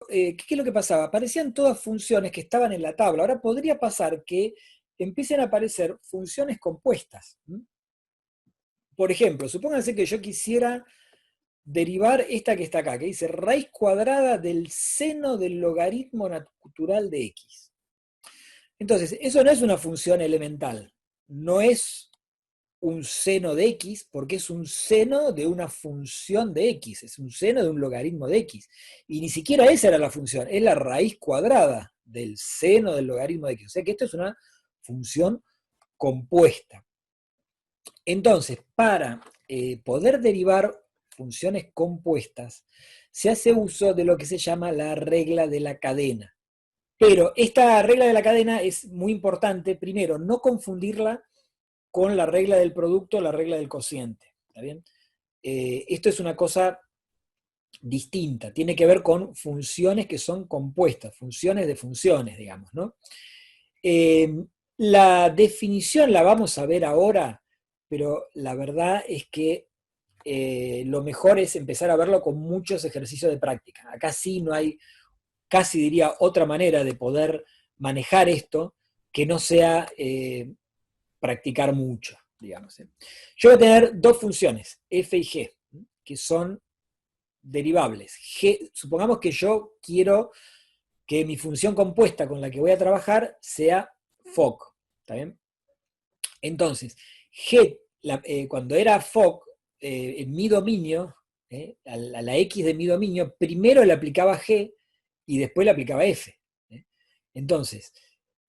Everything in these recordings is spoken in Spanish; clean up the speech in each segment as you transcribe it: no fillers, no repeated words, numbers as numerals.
¿qué es lo que pasaba? Aparecían todas funciones que estaban en la tabla. Ahora podría pasar que empiecen a aparecer funciones compuestas. Por ejemplo, supónganse que yo quisiera derivar esta que está acá, que dice raíz cuadrada del seno del logaritmo natural de x. Entonces, eso no es una función elemental, no es un seno de x, porque es un seno de una función de x, es un seno de un logaritmo de x. Y ni siquiera esa era la función, es la raíz cuadrada del seno del logaritmo de x. O sea que esto es una función compuesta. Entonces, para poder derivar funciones compuestas, se hace uso de lo que se llama la regla de la cadena. Pero esta regla de la cadena es muy importante, primero, no confundirla con la regla del producto o la regla del cociente. ¿Está bien? Esto es una cosa distinta, tiene que ver con funciones que son compuestas, funciones de funciones, digamos, ¿no? Eh, la definición la vamos a ver ahora, pero la verdad es que lo mejor es empezar a verlo con muchos ejercicios de práctica. Acá sí no hay, casi diría, otra manera de poder manejar esto que no sea practicar mucho, digamos. Yo voy a tener dos funciones, f y g, que son derivables. Supongamos que yo quiero que mi función compuesta con la que voy a trabajar sea FOC. ¿Está bien? Entonces, cuando era FOC, en mi dominio, a la X de mi dominio, primero le aplicaba G y después le aplicaba F. Entonces,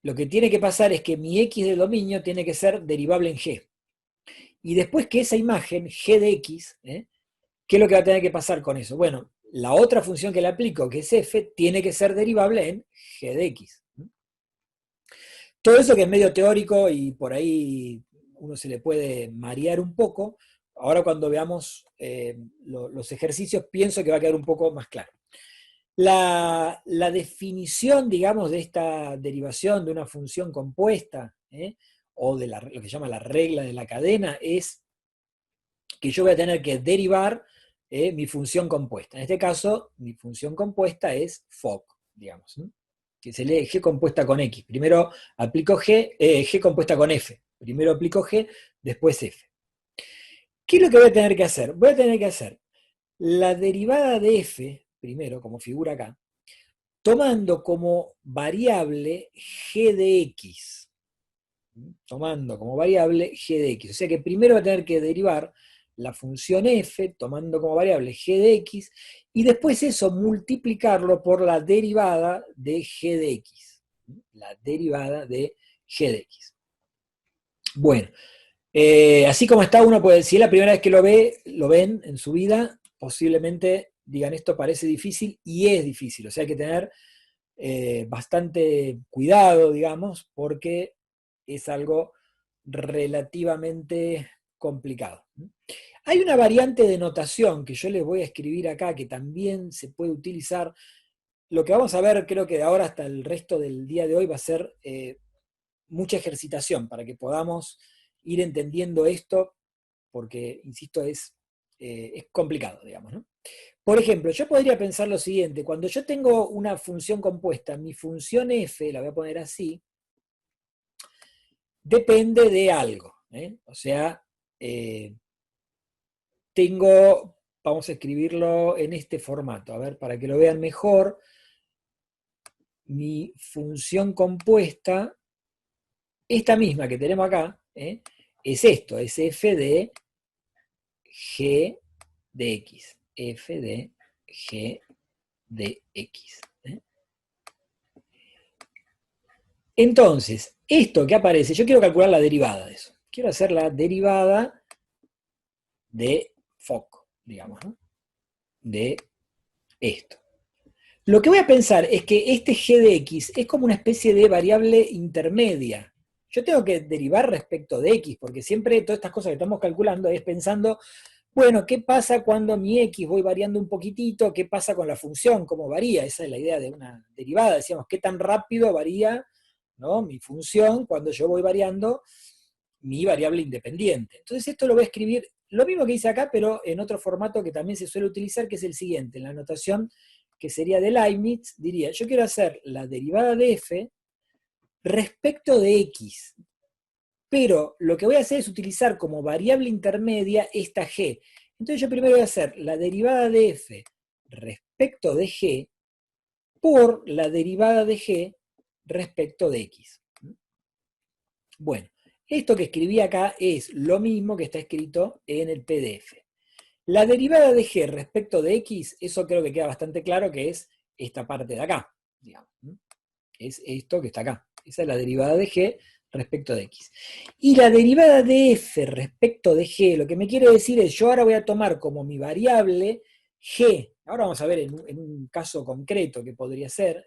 lo que tiene que pasar es que mi X de dominio tiene que ser derivable en G. Y después que esa imagen, G de X, ¿qué es lo que va a tener que pasar con eso? Bueno, la otra función que le aplico, que es F, tiene que ser derivable en G de X. Todo eso que es medio teórico y por ahí uno se le puede marear un poco, ahora cuando veamos los ejercicios pienso que va a quedar un poco más claro. La definición, digamos, de esta derivación de una función compuesta, o de lo que se llama la regla de la cadena, es que yo voy a tener que derivar mi función compuesta. En este caso, mi función compuesta es FOC, digamos, ¿no? Que se lee G compuesta con X. Primero aplico G compuesta con F. Primero aplico G, después F. ¿Qué es lo que voy a tener que hacer? Voy a tener que hacer la derivada de F, primero, como figura acá, tomando como variable G de X. Tomando como variable G de X. O sea que primero va a tener que derivar la función f tomando como variable g de x y después eso multiplicarlo por la derivada de g de x. La derivada de g de x. Bueno, así como está uno puede, si es la primera vez que lo ven en su vida, posiblemente digan esto parece difícil y es difícil. O sea hay que tener bastante cuidado, digamos, porque es algo relativamente complicado. Hay una variante de notación que yo les voy a escribir acá que también se puede utilizar. Lo que vamos a ver, creo que de ahora hasta el resto del día de hoy va a ser mucha ejercitación para que podamos ir entendiendo esto, porque, insisto, es complicado, digamos, ¿no? Por ejemplo, yo podría pensar lo siguiente, cuando yo tengo una función compuesta, mi función f, la voy a poner así, depende de algo, ¿eh? O sea, vamos a escribirlo en este formato, a ver, para que lo vean mejor, mi función compuesta, esta misma que tenemos acá, es esto, es f de g de x, f de g de x. Entonces, esto que aparece, yo quiero calcular la derivada de eso. Quiero hacer la derivada de FOC, digamos, ¿no? De esto. Lo que voy a pensar es que este g de x es como una especie de variable intermedia. Yo tengo que derivar respecto de x, porque siempre todas estas cosas que estamos calculando es pensando, bueno, ¿qué pasa cuando mi x voy variando un poquitito? ¿Qué pasa con la función? ¿Cómo varía? Esa es la idea de una derivada. Decíamos, ¿qué tan rápido varía, ¿no?, mi función cuando yo voy variando mi variable independiente? Entonces esto lo voy a escribir, lo mismo que hice acá, pero en otro formato que también se suele utilizar, que es el siguiente, en la notación que sería de Leibniz, diría, yo quiero hacer la derivada de f respecto de x, pero lo que voy a hacer es utilizar como variable intermedia esta g. Entonces yo primero voy a hacer la derivada de f respecto de g por la derivada de g respecto de x. Bueno, esto que escribí acá es lo mismo que está escrito en el PDF. La derivada de g respecto de x, eso creo que queda bastante claro que es esta parte de acá, digamos. Es esto que está acá. Esa es la derivada de g respecto de x. Y la derivada de f respecto de g, lo que me quiere decir es, yo ahora voy a tomar como mi variable g, ahora vamos a ver en un caso concreto que podría ser,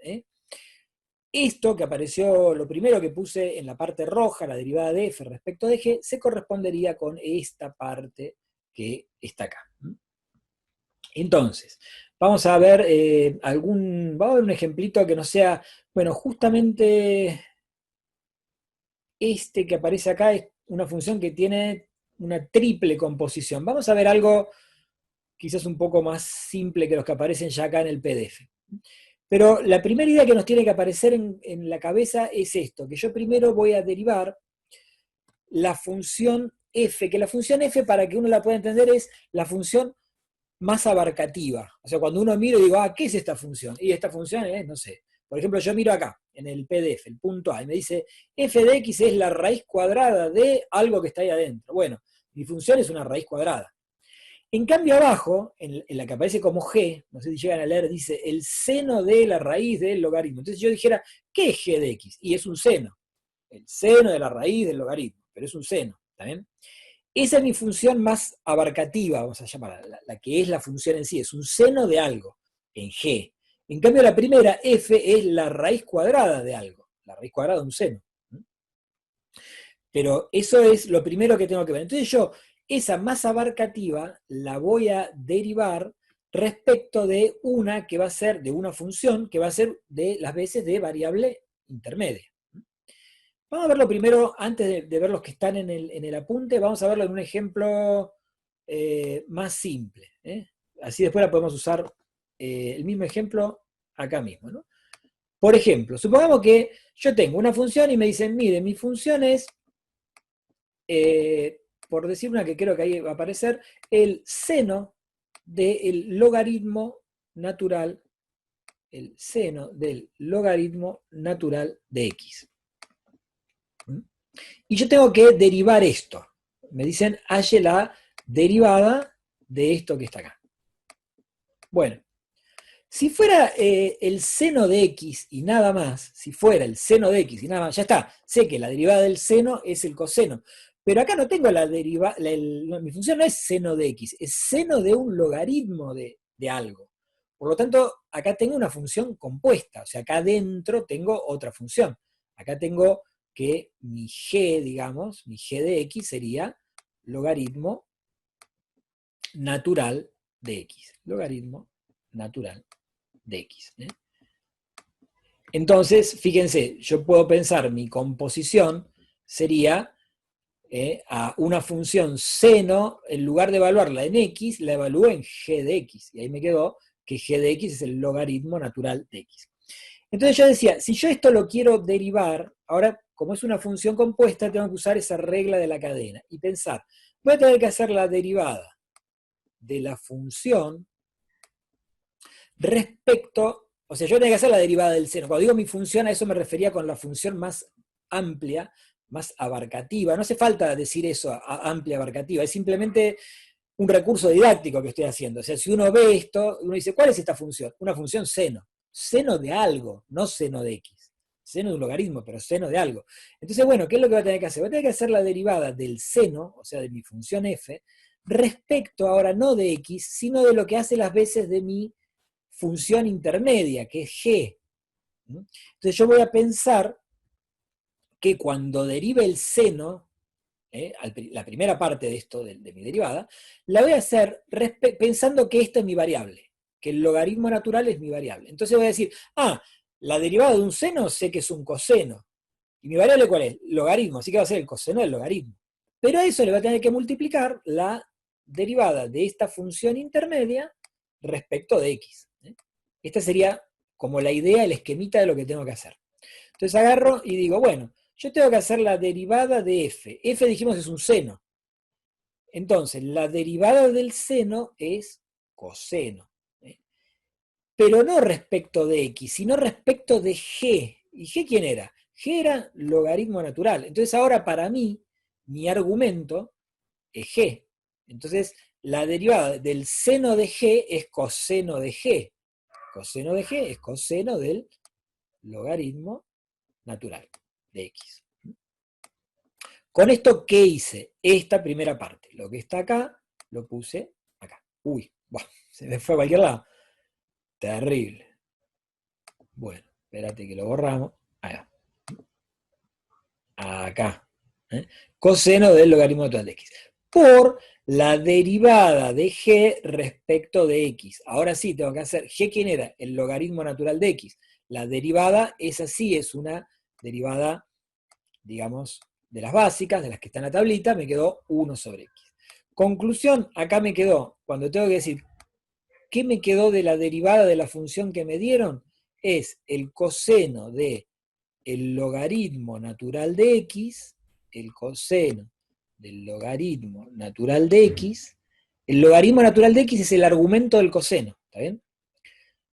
esto que apareció, lo primero que puse en la parte roja, la derivada de f respecto de g, se correspondería con esta parte que está acá. Entonces, vamos a ver vamos a ver un ejemplito que no sea, bueno, justamente este que aparece acá es una función que tiene una triple composición. Vamos a ver algo quizás un poco más simple que los que aparecen ya acá en el PDF. Pero la primera idea que nos tiene que aparecer en la cabeza es esto, que yo primero voy a derivar la función f, que la función f, para que uno la pueda entender, es la función más abarcativa. O sea, cuando uno mira y digo, ¿qué es esta función? Y esta función es, no sé, por ejemplo, yo miro acá, en el PDF, el punto A, y me dice, f de x es la raíz cuadrada de algo que está ahí adentro. Bueno, mi función es una raíz cuadrada. En cambio abajo, en la que aparece como g, no sé si llegan a leer, dice el seno de la raíz del logaritmo. Entonces yo dijera, ¿qué es g de x? Y es un seno. El seno de la raíz del logaritmo, pero es un seno, ¿está bien? Esa es mi función más abarcativa, vamos a llamarla, la que es la función en sí, es un seno de algo, en g. En cambio la primera, f, es la raíz cuadrada de algo, la raíz cuadrada de un seno. Pero eso es lo primero que tengo que ver. Entonces yo, esa más abarcativa, la voy a derivar respecto de una que va a ser, de una función que va a ser de las veces de variable intermedia. Vamos a verlo primero, antes de ver los que están en el apunte, vamos a verlo en un ejemplo más simple. Así después la podemos usar el mismo ejemplo acá mismo, ¿no? Por ejemplo, supongamos que yo tengo una función y me dicen, mire, mi función es, por decir una que creo que ahí va a aparecer, el seno del logaritmo natural, el seno del logaritmo natural de x. Y yo tengo que derivar esto. Me dicen, halle la derivada de esto que está acá. Bueno, si fuera el seno de x y nada más, si fuera el seno de x y nada más, ya está, sé que la derivada del seno es el coseno, pero acá no tengo la derivada, mi función no es seno de x, es seno de un logaritmo de algo. Por lo tanto, acá tengo una función compuesta, o sea, acá adentro tengo otra función. Acá tengo que mi g, digamos, mi g de x sería logaritmo natural de x. Logaritmo natural de x. Entonces, fíjense, yo puedo pensar mi composición sería a una función seno, en lugar de evaluarla en x, la evalúo en g de x. Y ahí me quedó que g de x es el logaritmo natural de x. Entonces yo decía, si yo esto lo quiero derivar, ahora como es una función compuesta, tengo que usar esa regla de la cadena y pensar, voy a tener que hacer la derivada de la función respecto, o sea, yo tengo que hacer la derivada del seno. Cuando digo mi función, a eso me refería con la función más amplia, más abarcativa. No hace falta decir eso, amplia, abarcativa, es simplemente un recurso didáctico que estoy haciendo. O sea, si uno ve esto, uno dice, ¿cuál es esta función? Una función seno. Seno de algo, no seno de x. Seno de un logaritmo, pero seno de algo. Entonces, bueno, ¿qué es lo que voy a tener que hacer? Voy a tener que hacer la derivada del seno, o sea, de mi función f, respecto ahora no de x, sino de lo que hace las veces de mi función intermedia, que es g. Entonces yo voy a pensar que cuando derive el seno, la primera parte de esto, de mi derivada, la voy a hacer pensando que esta es mi variable, que el logaritmo natural es mi variable. Entonces voy a decir, la derivada de un seno sé que es un coseno. ¿Y mi variable cuál es? Logaritmo, así que va a ser el coseno del logaritmo. Pero a eso le va a tener que multiplicar la derivada de esta función intermedia respecto de x. Esta sería como la idea, el esquemita de lo que tengo que hacer. Entonces agarro y digo, bueno, yo tengo que hacer la derivada de f. F dijimos es un seno. Entonces, la derivada del seno es coseno. ¿Eh? Pero no respecto de x, sino respecto de g. ¿Y g quién era? G era logaritmo natural. Entonces ahora para mí, mi argumento es g. Entonces, la derivada del seno de g es coseno de g. Coseno de g es coseno del logaritmo natural de x. Con esto, ¿qué hice? Esta primera parte. Lo que está acá, lo puse acá. Uy, buah, se me fue a cualquier lado. Terrible. Bueno, espérate que lo borramos. Ahí va. Acá. ¿Eh? Coseno del logaritmo natural de x. Por la derivada de g respecto de x. Ahora sí, tengo que hacer, g ¿quién era? El logaritmo natural de x. La derivada, esa sí es una derivada, digamos, de las básicas, de las que están en la tablita, me quedó 1 sobre x. Conclusión, acá me quedó, cuando tengo que decir, ¿qué me quedó de la derivada de la función que me dieron? Es el coseno de el logaritmo natural de x, el coseno del logaritmo natural de x. El logaritmo natural de x es el argumento del coseno, ¿está bien?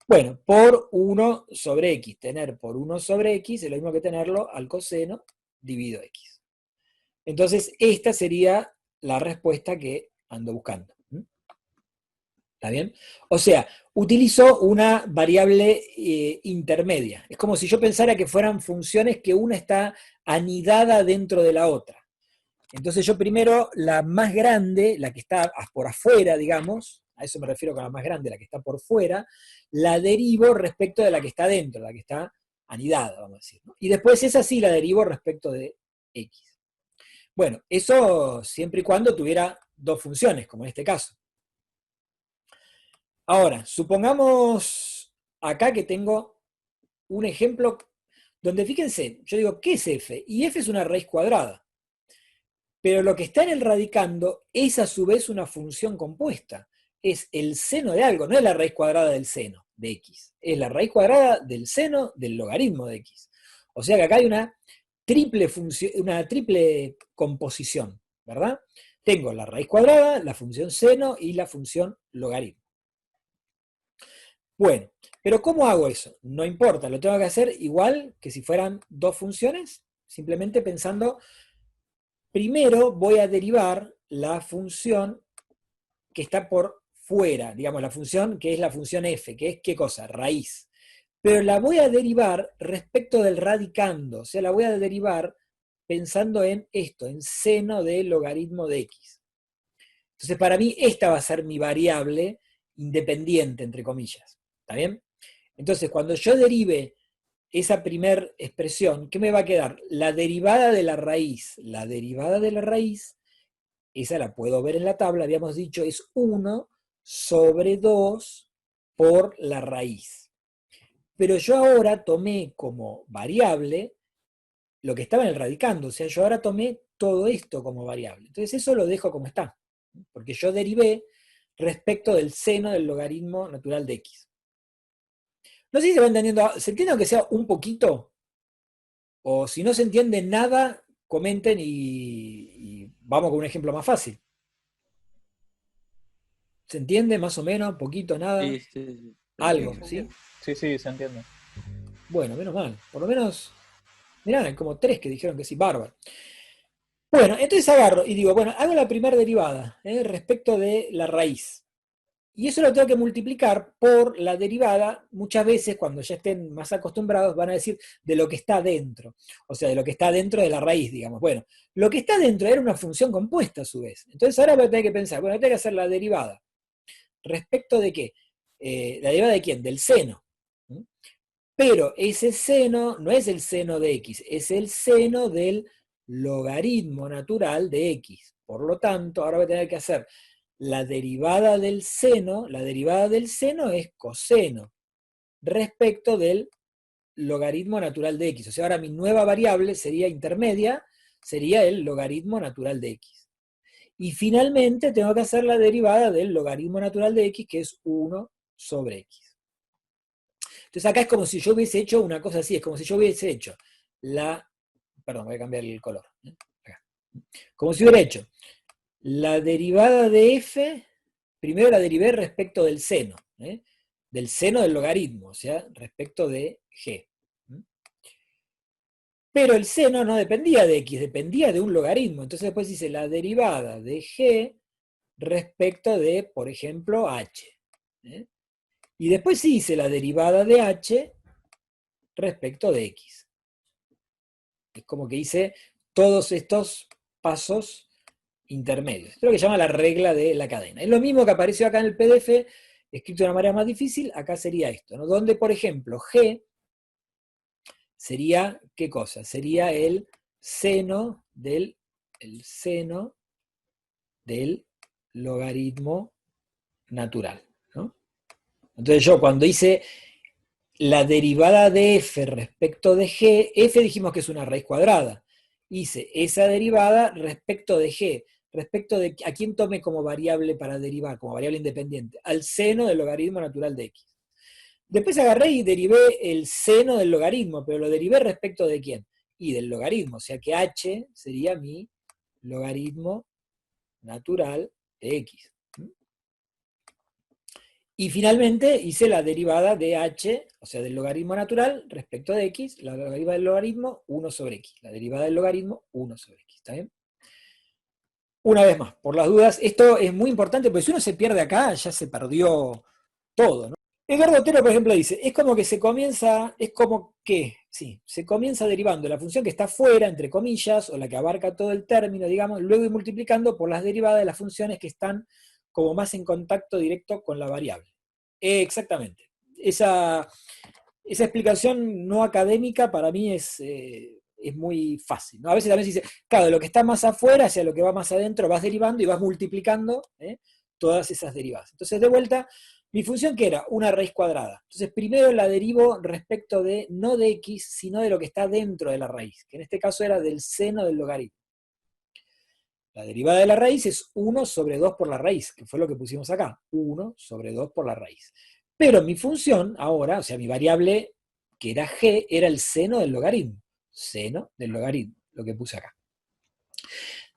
Bueno, por 1 sobre x. Tener por 1 sobre x es lo mismo que tenerlo al coseno dividido x. Entonces, esta sería la respuesta que ando buscando. ¿Está bien? O sea, utilizo una variable intermedia. Es como si yo pensara que fueran funciones que una está anidada dentro de la otra. Entonces yo primero la más grande, la que está por afuera, digamos, a eso me refiero con la más grande, la que está por fuera, la derivo respecto de la que está dentro, la que está anidada, vamos a decir. ¿No? Y después esa sí la derivo respecto de x. Bueno, eso siempre y cuando tuviera dos funciones, como en este caso. Ahora, supongamos acá que tengo un ejemplo donde, fíjense, yo digo, ¿qué es f? Y f es una raíz cuadrada. Pero lo que está en el radicando es a su vez una función compuesta. Es el seno de algo, no es la raíz cuadrada del seno de x. Es la raíz cuadrada del seno del logaritmo de x. O sea que acá hay una triple composición, ¿verdad? Tengo la raíz cuadrada, la función seno y la función logaritmo. Bueno, pero ¿cómo hago eso? No importa, lo tengo que hacer igual que si fueran dos funciones, simplemente pensando, primero voy a derivar la función que está por fuera, digamos, la función que es la función f, que es ¿qué cosa? Raíz. Pero la voy a derivar respecto del radicando, o sea, la voy a derivar pensando en esto, en seno del logaritmo de x. Entonces, para mí, esta va a ser mi variable independiente, entre comillas. ¿Está bien? Entonces, cuando yo derive esa primera expresión, ¿qué me va a quedar? La derivada de la raíz. La derivada de la raíz, esa la puedo ver en la tabla, habíamos dicho, es 1 sobre 2 por la raíz. Pero yo ahora tomé como variable lo que estaba en el radicando, o sea, yo ahora tomé todo esto como variable. Entonces eso lo dejo como está, porque yo derivé respecto del seno del logaritmo natural de x. No sé si se va entendiendo, ¿se entiende aunque sea un poquito? O si no se entiende nada, comenten y vamos con un ejemplo más fácil. ¿Se entiende más o menos? ¿Poquito, nada? Sí, sí, sí, se Algo, entiende. ¿sí? Sí, sí, se entiende. Bueno, menos mal. Por lo menos, mirá, hay como 3 que dijeron que sí, bárbaro. Bueno, entonces agarro y digo, bueno, hago la primera derivada respecto de la raíz. Y eso lo tengo que multiplicar por la derivada, muchas veces cuando ya estén más acostumbrados van a decir de lo que está dentro, o sea, de lo que está dentro de la raíz, digamos. Bueno, lo que está dentro era una función compuesta a su vez. Entonces ahora voy a tener que pensar, bueno, tengo que hacer la derivada. ¿Respecto de qué? ¿La derivada de quién? Del seno. ¿Mm? Pero ese seno no es el seno de x, es el seno del logaritmo natural de x. Por lo tanto, ahora voy a tener que hacer la derivada del seno es coseno respecto del logaritmo natural de x. O sea, ahora mi nueva variable sería intermedia, sería el logaritmo natural de x. Y finalmente tengo que hacer la derivada del logaritmo natural de x, que es 1 sobre x. Entonces acá es como si yo hubiese hecho una cosa así, es como si yo hubiese hecho perdón, voy a cambiar el color. Acá. Como si hubiera hecho la derivada de f, primero la derivé respecto del seno, del seno del logaritmo, o sea, respecto de g. Pero el seno no dependía de x, dependía de un logaritmo. Entonces después hice la derivada de g respecto de, por ejemplo, h. Y después sí hice la derivada de h respecto de x. Es como que hice todos estos pasos intermedios. Esto es lo que se llama la regla de la cadena. Es lo mismo que apareció acá en el PDF, escrito de una manera más difícil, acá sería esto, ¿no? Donde, por ejemplo, g sería, ¿qué cosa? Sería el seno del logaritmo natural, ¿no? Entonces yo cuando hice la derivada de f respecto de g, f dijimos que es una raíz cuadrada. Hice esa derivada respecto de g, respecto de a quién tomé como variable para derivar, como variable independiente, al seno del logaritmo natural de x. Después agarré y derivé el seno del logaritmo, pero lo derivé respecto de quién? Y del logaritmo, o sea que h sería mi logaritmo natural de x. Y finalmente hice la derivada de h, o sea, del logaritmo natural respecto de x, la derivada del logaritmo 1 sobre x. La derivada del logaritmo 1 sobre x, ¿está bien? Una vez más, por las dudas, esto es muy importante porque si uno se pierde acá, ya se perdió todo, ¿no? Edgardo Otero, por ejemplo, dice, es como que se comienza, es como que, sí, se comienza derivando la función que está fuera, entre comillas, o la que abarca todo el término, digamos, luego ir multiplicando por las derivadas de las funciones que están como más en contacto directo con la variable. Exactamente. Esa explicación no académica para mí es muy fácil, ¿no? A veces también se dice, claro, de lo que está más afuera hacia lo que va más adentro vas derivando y vas multiplicando todas esas derivadas. Entonces, de vuelta, mi función que era una raíz cuadrada. Entonces, primero la derivo respecto de, no de x, sino de lo que está dentro de la raíz, que en este caso era del seno del logaritmo. La derivada de la raíz es 1 sobre 2 por la raíz, que fue lo que pusimos acá, 1 sobre 2 por la raíz. Pero mi función ahora, o sea, mi variable que era g, era el seno del logaritmo. Seno del logaritmo, lo que puse acá.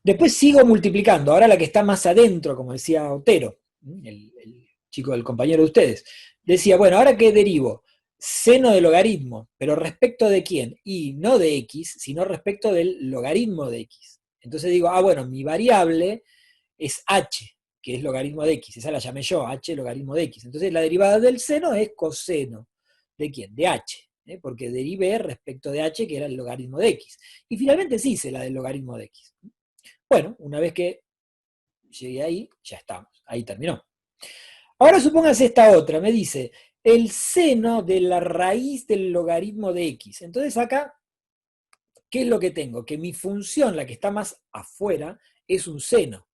Después sigo multiplicando, ahora la que está más adentro, como decía Otero, el chico del compañero de ustedes, decía, bueno, ahora que derivo seno del logaritmo, pero respecto de quién, y no de x, sino respecto del logaritmo de x. Entonces digo, bueno, mi variable es h, que es logaritmo de x, esa la llamé yo, h logaritmo de x. Entonces la derivada del seno es coseno. ¿De quién? De h, porque derivé respecto de h, que era el logaritmo de x. Y finalmente sí hice la del logaritmo de x. Bueno, una vez que llegué ahí, ya estamos, ahí terminó. Ahora supóngase esta otra, me dice, el seno de la raíz del logaritmo de x. Entonces acá, ¿qué es lo que tengo? Que mi función, la que está más afuera, es un seno.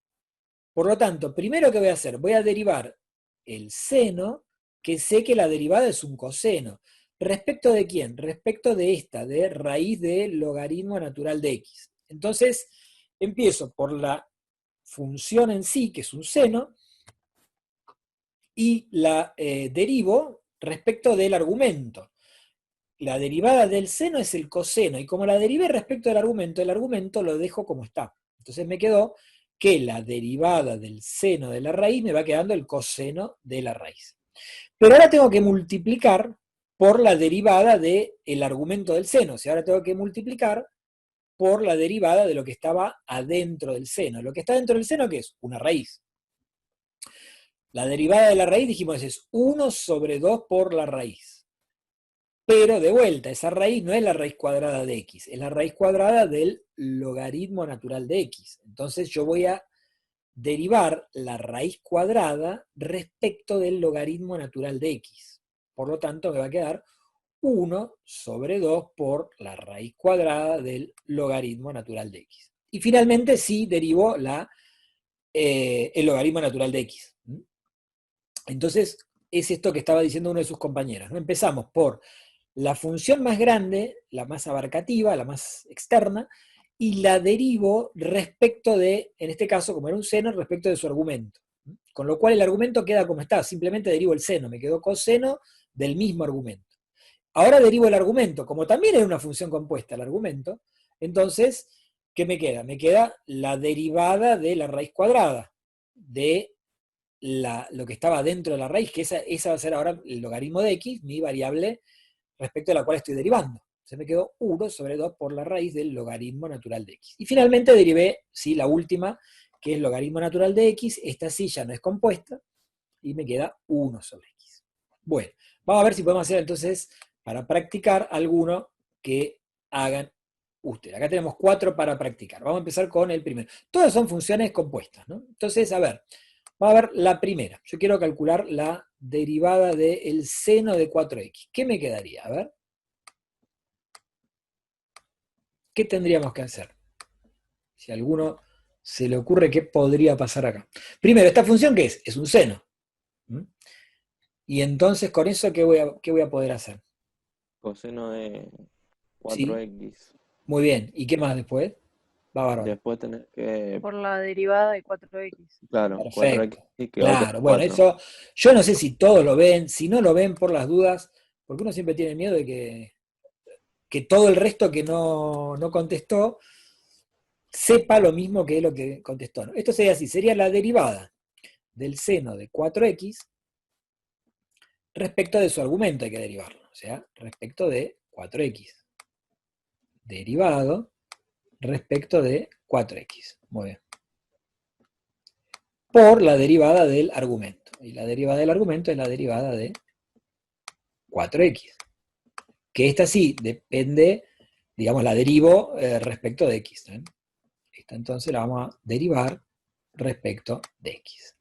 Por lo tanto, primero que voy a hacer, voy a derivar el seno, que sé que la derivada es un coseno. ¿Respecto de quién? Respecto de esta, de raíz de logaritmo natural de x. Entonces, empiezo por la función en sí, que es un seno, y la derivo respecto del argumento. La derivada del seno es el coseno, y como la derivé respecto del argumento, el argumento lo dejo como está. Entonces me quedó que la derivada del seno de la raíz me va quedando el coseno de la raíz. Pero ahora tengo que multiplicar por la derivada del argumento del seno. O sea, ahora tengo que multiplicar por la derivada de lo que estaba adentro del seno. Lo que está dentro del seno, ¿qué es? Una raíz. La derivada de la raíz, dijimos, es 1 sobre 2 por la raíz. Pero de vuelta, esa raíz no es la raíz cuadrada de x, es la raíz cuadrada del logaritmo natural de x. Entonces yo voy a derivar la raíz cuadrada respecto del logaritmo natural de x. Por lo tanto, me va a quedar 1 sobre 2 por la raíz cuadrada del logaritmo natural de x. Y finalmente sí derivo el logaritmo natural de x. Entonces, es esto que estaba diciendo uno de sus compañeros, ¿no? Empezamos por la función más grande, la más abarcativa, la más externa, y la derivo respecto de, en este caso, como era un seno, respecto de su argumento. Con lo cual el argumento queda como está, simplemente derivo el seno, me quedó coseno del mismo argumento. Ahora derivo el argumento, como también es una función compuesta el argumento, entonces, ¿qué me queda? Me queda la derivada de la raíz cuadrada de lo que estaba dentro de la raíz, que esa va a ser ahora el logaritmo de x, mi variable respecto a la cual estoy derivando. Se me quedó 1 sobre 2 por la raíz del logaritmo natural de x. Y finalmente derivé, sí, la última, que es logaritmo natural de x, esta sí ya no es compuesta, y me queda 1 sobre x. Bueno, vamos a ver si podemos hacer entonces, para practicar, alguno que hagan ustedes. Acá tenemos 4 para practicar. Vamos a empezar con el primero. Todas son funciones compuestas, ¿no? Entonces, a ver, vamos a ver la primera. Yo quiero calcular la derivada del seno de 4x. ¿Qué me quedaría? A ver. ¿Qué tendríamos que hacer? Si a alguno se le ocurre qué podría pasar acá. Primero, ¿esta función qué es? Es un seno. ¿Mm? Y entonces, con eso, qué voy a poder hacer? Coseno de ¿Sí? 4x. Muy bien. ¿Y qué más después? Va bárbaro. Después tenés que, Por la derivada de 4x. claro, 4x Perfecto. que otro es Claro. Bueno, 4. eso, yo no sé si todos lo ven, si no lo ven por las dudas, porque uno siempre tiene miedo de que todo el resto que no contestó sepa lo mismo que lo que contestó, ¿no? Esto sería así, sería la derivada del seno de 4x respecto de su argumento, hay que derivarlo, o sea, respecto de 4x. Derivado respecto de 4x. Muy bien. Por la derivada del argumento. Y la derivada del argumento es la derivada de 4x. Que esta sí depende, digamos, la derivo respecto de x. ¿Eh? Esta entonces la vamos a derivar respecto de x.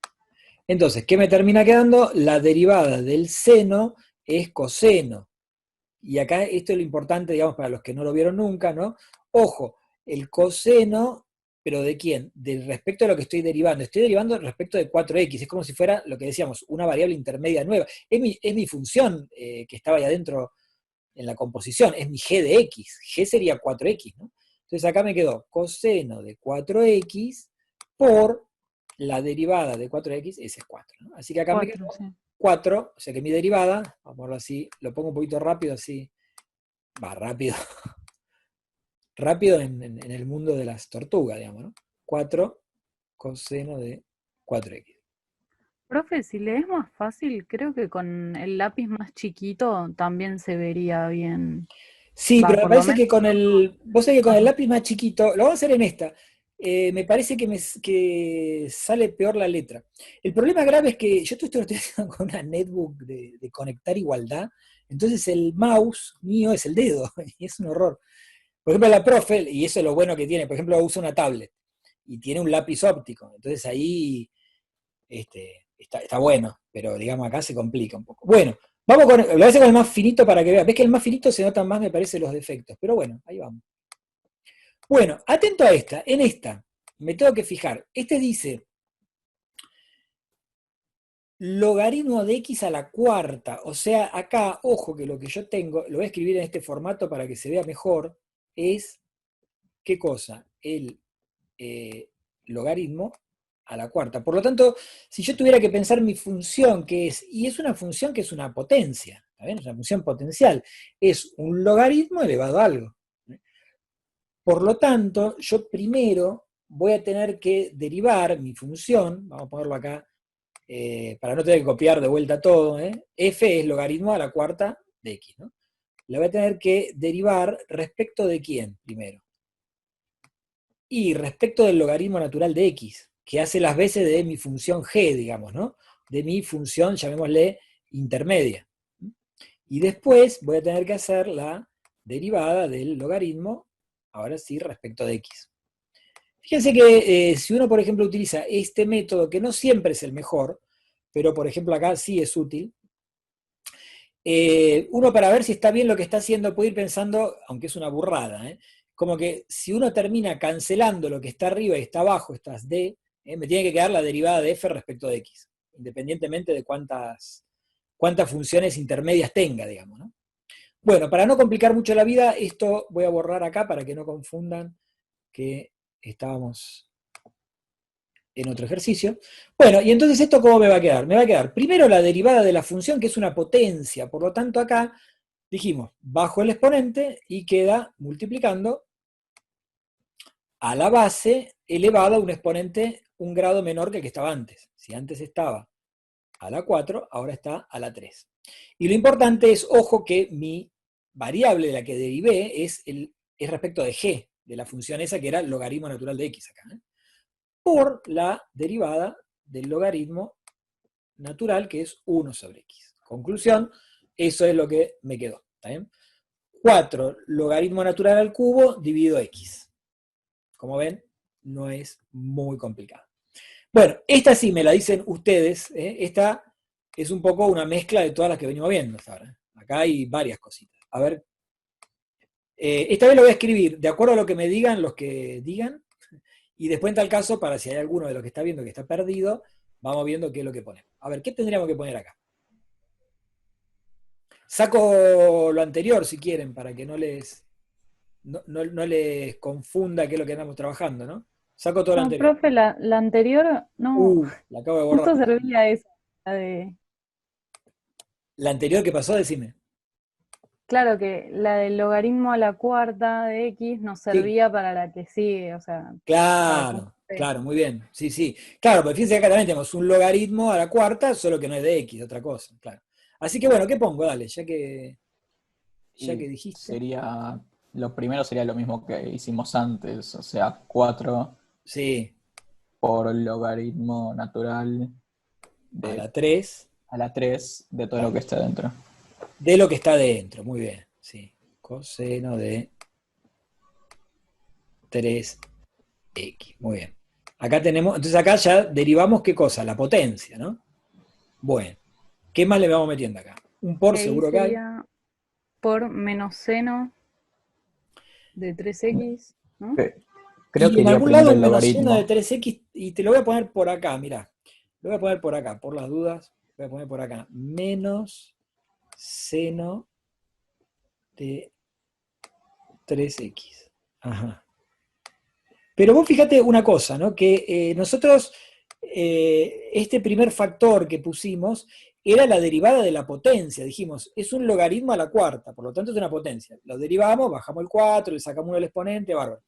Entonces, ¿qué me termina quedando? La derivada del seno es coseno. Y acá esto es lo importante, digamos, para los que no lo vieron nunca, ¿no? Ojo, el coseno, pero ¿de quién? De respecto a lo que estoy derivando. Estoy derivando respecto de 4x. Es como si fuera lo que decíamos, una variable intermedia nueva. Es mi función que estaba ahí adentro en la composición. Es mi g de x. G sería 4x, ¿no? Entonces acá me quedó coseno de 4x por la derivada de 4x, ese es 4. ¿No? Así que acá me 4, quedó sí. 4, o sea que mi derivada, vamos a verlo así, lo pongo un poquito rápido, así, va rápido, rápido en el mundo de las tortugas, digamos, ¿no? 4 coseno de 4x. Profe, si le es más fácil, creo que con el lápiz más chiquito también se vería bien. Sí, Va, pero me por lo parece menos. que vos sabés que con el Ajá. lápiz más chiquito, lo vamos a hacer en esta, me parece que sale peor la letra. El problema grave es que yo esto lo estoy haciendo con una netbook de conectar igualdad, entonces el mouse mío es el dedo, y es un horror. Por ejemplo, la profe, y eso es lo bueno que tiene, por ejemplo, usa una tablet y tiene un lápiz óptico, entonces ahí está bueno, pero digamos acá se complica un poco. Bueno, vamos con, lo voy a hacer con el más finito para que veas. Ves que el más finito se notan más, me parece, los defectos, pero bueno, ahí vamos. Bueno, atento a esta, en esta me tengo que fijar, este dice logaritmo de x a la cuarta, o sea, acá, ojo que lo que yo tengo, lo voy a escribir en este formato para que se vea mejor, es, ¿qué cosa? El logaritmo a la cuarta. Por lo tanto, si yo tuviera que pensar mi función, que es, y es una función que es una potencia, ¿está bien? Es una función potencial, es un logaritmo elevado a algo. Por lo tanto, yo primero voy a tener que derivar mi función, vamos a ponerlo acá, para no tener que copiar de vuelta todo, f es logaritmo a la cuarta de x, ¿no? La voy a tener que derivar respecto de quién primero. Y respecto del logaritmo natural de x, que hace las veces de mi función g, digamos, ¿no? De mi función, llamémosle, intermedia. Y después voy a tener que hacer la derivada del logaritmo, ahora sí, respecto de x. Fíjense que si uno, por ejemplo, utiliza este método, que no siempre es el mejor, pero por ejemplo acá sí es útil, uno para ver si está bien lo que está haciendo puede ir pensando, aunque es una burrada, como que si uno termina cancelando lo que está arriba y está abajo, estas d, me tiene que quedar la derivada de f respecto de x, independientemente de cuántas funciones intermedias tenga, digamos. ¿No? Bueno, para no complicar mucho la vida, esto voy a borrar acá para que no confundan que estábamos en otro ejercicio. Bueno, y entonces esto ¿cómo me va a quedar? Me va a quedar primero la derivada de la función, que es una potencia, por lo tanto acá dijimos, bajo el exponente y queda multiplicando a la base elevada a un exponente un grado menor que el que estaba antes. Si antes estaba a la 4, ahora está a la 3. Y lo importante es, ojo, que mi variable de la que derivé es respecto de g, de la función esa que era el logaritmo natural de x acá, por la derivada del logaritmo natural, que es 1 sobre x. Conclusión, eso es lo que me quedó. ¿Está bien? 4 logaritmo natural al cubo dividido x. Como ven, no es muy complicado. Bueno, esta sí me la dicen ustedes. Esta es un poco una mezcla de todas las que venimos viendo hasta ahora. Acá hay varias cositas. A ver. Esta vez lo voy a escribir de acuerdo a lo que me digan los que digan. Y después en tal caso, para si hay alguno de los que está viendo que está perdido, vamos viendo qué es lo que ponemos. A ver, ¿qué tendríamos que poner acá? Saco lo anterior si quieren, para que no les confunda qué es lo que andamos trabajando, ¿no? Saco todo lo No, anterior. profe, la anterior, no, La acabo de justo borrar. servía esa, la de, La anterior que pasó, decime. claro que la del logaritmo a la cuarta de x nos Sí, servía para la que sigue, o sea, para el punto claro, C. claro, muy bien. Sí, sí. Claro, porque fíjense que acá también tenemos un logaritmo a la cuarta, solo que no es de x, otra cosa, claro. Así que bueno, ¿qué pongo? Dale, ya que Y dijiste. sería, lo primero sería lo mismo que hicimos antes, o sea, 4 Sí, por logaritmo natural a de la 3 a la 3 de todo lo que está dentro. de lo que está dentro, muy bien. Sí, coseno de 3x, muy bien. Acá tenemos, entonces acá ya derivamos qué cosa, la potencia, ¿no? Bueno, ¿qué más le vamos metiendo acá? Un Y por ahí seguro que hay. sería por menos seno de 3x, ¿no? Creo Y que en iría algún primero lado un el menos seno de logaritmo. 3x, y te lo voy a poner por acá, mirá. Lo voy a poner por acá, por las dudas. Voy a poner por acá. Menos seno de 3x. Ajá. Pero vos fíjate una cosa, ¿no? Que nosotros, este primer factor que pusimos era la derivada de la potencia. Dijimos, es un logaritmo a la cuarta, por lo tanto es una potencia. Lo derivamos, bajamos el 4, le sacamos uno del exponente, bárbaro.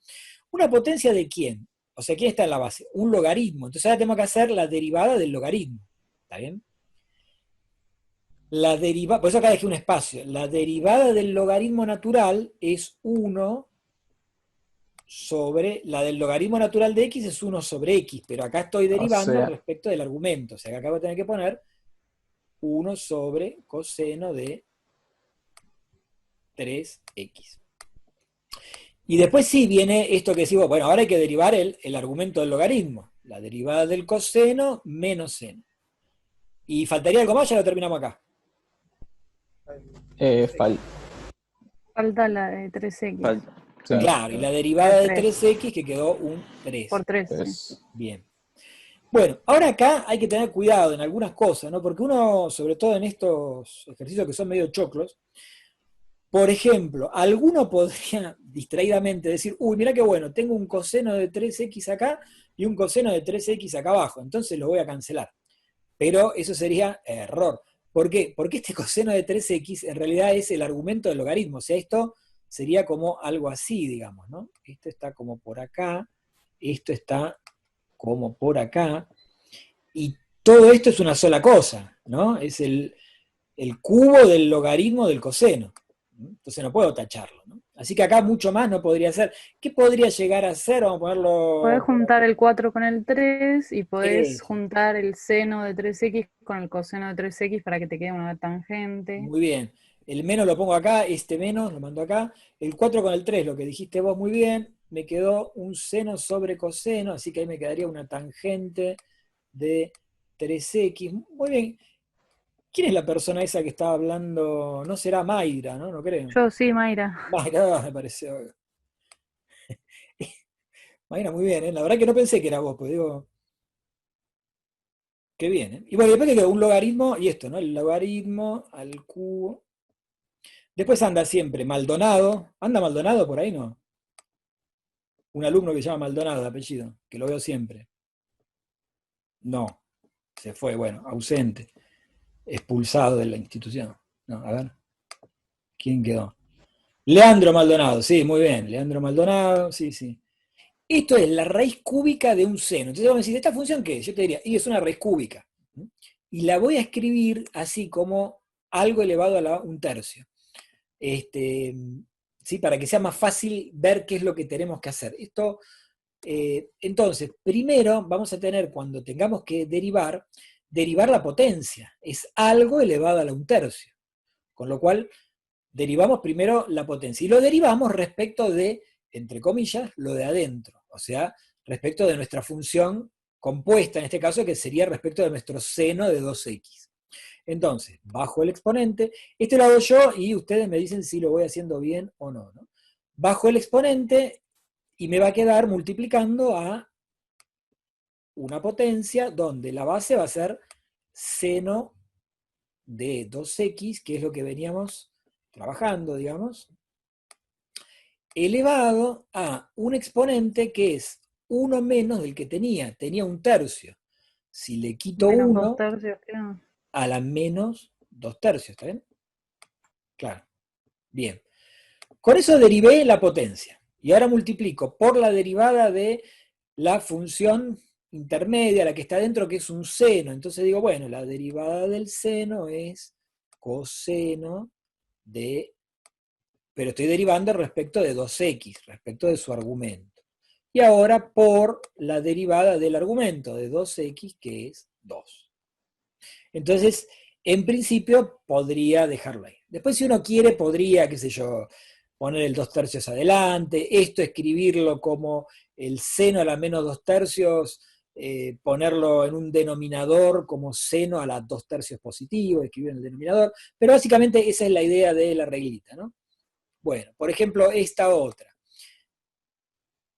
¿Una potencia de quién? O sea, ¿quién está en la base? Un logaritmo. Entonces ahora tenemos que hacer la derivada del logaritmo. ¿Está bien? La derivada, por eso acá dejé un espacio. La derivada del logaritmo natural es 1 sobre, la del logaritmo natural de x es 1 sobre x, pero acá estoy O derivando sea, respecto del argumento. O sea, que acá voy a tener que poner 1 sobre coseno de 3x. Y después sí viene esto que decimos, bueno, ahora hay que derivar el argumento del logaritmo. La derivada del coseno menos seno. Y faltaría algo más, ya lo terminamos acá. fal- Falta la de 3x, Falta. sí, Claro, y la de derivada de 3, 3x que quedó un 3. por 3, sí. pues, Bien. Bueno, ahora acá hay que tener cuidado en algunas cosas, ¿no? Porque uno, sobre todo en estos ejercicios que son medio choclos, por ejemplo, alguno podría distraídamente decir, uy, mira qué bueno, tengo un coseno de 3x acá y un coseno de 3x acá abajo, entonces lo voy a cancelar. Pero eso sería error. ¿Por qué? Porque este coseno de 3x en realidad es el argumento del logaritmo. O sea, esto sería como algo así, digamos, ¿no? Esto está como por acá, esto está como por acá, y todo esto es una sola cosa, ¿no? Es el cubo del logaritmo del coseno. Entonces no puedo tacharlo, ¿no? Así que acá mucho más no podría ser. ¿Qué podría llegar a ser? Vamos a Podés ponerlo por juntar acá. el 4 con el 3 y podés Eso. juntar el seno de 3x con el coseno de 3x para que te quede una tangente. Muy bien. El menos lo pongo acá, este menos lo mando acá. El 4 con el 3, lo que dijiste vos muy bien. Me quedó un seno sobre coseno, así que ahí me quedaría una tangente de 3x. Muy bien. ¿Quién es la persona esa que estaba hablando? No será Mayra, ¿no? No creo. Yo sí, Mayra. Mayra, me pareció. Mayra, muy bien, ¿eh? La verdad que no pensé que era vos, pues digo, qué bien, ¿eh? Y bueno, después que quedó un logaritmo y esto, ¿no? El logaritmo al cubo. Después anda siempre Maldonado. ¿Anda Maldonado por ahí, no? Un alumno que se llama Maldonado de apellido, que lo veo siempre. No, se fue, bueno, ausente, expulsado de la institución. No, a ver. ¿Quién quedó? Leandro Maldonado, sí, muy bien. Leandro Maldonado, sí, sí. Esto es la raíz cúbica de un seno. Entonces vos me decís, ¿esta función qué es? Yo te diría, y es una raíz cúbica. Y la voy a escribir así como algo elevado a un tercio. ¿Sí? Para que sea más fácil ver qué es lo que tenemos que hacer. Esto, entonces, primero vamos a tener, cuando tengamos que derivar la potencia. Es algo elevado a un tercio. Con lo cual, derivamos primero la potencia. Y lo derivamos respecto de, entre comillas, lo de adentro. O sea, respecto de nuestra función compuesta, en este caso, que sería respecto de nuestro seno de 2x. Entonces, bajo el exponente, este lo hago yo y ustedes me dicen si lo voy haciendo bien o no, ¿no? Bajo el exponente y me va a quedar multiplicando a una potencia donde la base va a ser seno de 2x, que es lo que veníamos trabajando, digamos, elevado a un exponente que es 1 menos del que tenía. Tenía un tercio. Si le quito Menos 1, 2/3 queda. a la menos 2/3, ¿está bien? Claro. Bien. Con eso derivé la potencia. Y ahora multiplico por la derivada de la función intermedia, la que está dentro, que es un seno. Entonces digo, bueno, la derivada del seno es coseno de... Pero estoy derivando respecto de 2x, respecto de su argumento. Y ahora por la derivada del argumento de 2x, que es 2. Entonces, en principio, podría dejarlo ahí. Después, si uno quiere, podría, qué sé yo, poner el 2/3 adelante, esto escribirlo como el seno a la menos 2/3, ponerlo en un denominador como seno a la 2/3 positivo, escribir en el denominador, pero básicamente esa es la idea de la reglita, ¿no? Bueno, por ejemplo, esta otra.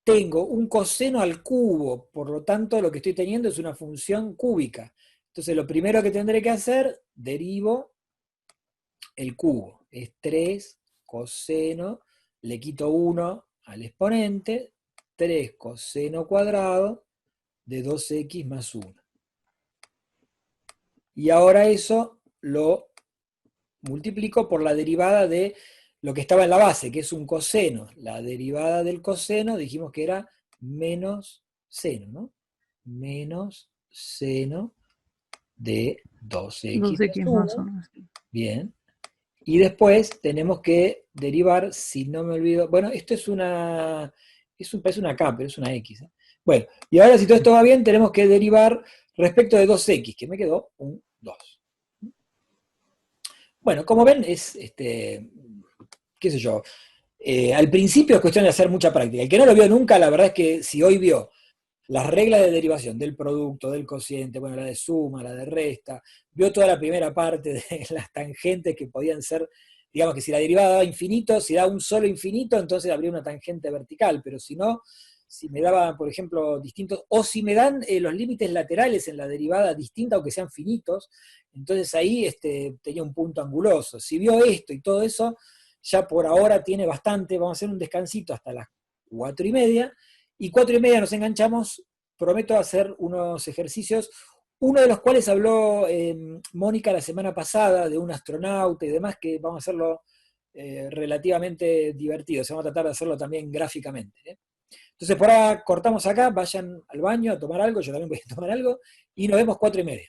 Tengo un coseno al cubo, por lo tanto lo que estoy teniendo es una función cúbica. Entonces lo primero que tendré que hacer, derivo el cubo. Es 3 coseno, le quito 1 al exponente, 3 coseno cuadrado de 2x más 1. Y ahora eso lo multiplico por la derivada de lo que estaba en la base, que es un coseno. La derivada del coseno dijimos que era menos seno, ¿no? Menos seno de 2x 2x más más 1. 1. Bien. Y después tenemos que derivar, si no me olvido, bueno, esto es parece una K, pero es una X. Bueno, y ahora si todo esto va bien, tenemos que derivar respecto de 2x, que me quedó un 2. Bueno, como ven, es, qué sé yo, al principio es cuestión de hacer mucha práctica. El que no lo vio nunca, la verdad es que si hoy vio las reglas de derivación del producto, del cociente, bueno, la de suma, la de resta, vio toda la primera parte de las tangentes que podían ser, digamos que si la derivada daba infinito, si da un solo infinito, entonces habría una tangente vertical, pero si no, si me daba, por ejemplo, distintos, o si me dan los límites laterales en la derivada distinta, aunque sean finitos, entonces ahí tenía un punto anguloso. Si vio esto y todo eso, ya por ahora tiene bastante, vamos a hacer un descansito hasta las 4:30, y 4:30 nos enganchamos, prometo hacer unos ejercicios, uno de los cuales habló Mónica la semana pasada, de un astronauta y demás, que vamos a hacerlo relativamente divertido, vamos a tratar de hacerlo también gráficamente. Entonces por ahora cortamos acá, vayan al baño a tomar algo, yo también voy a tomar algo, y nos vemos 4:30.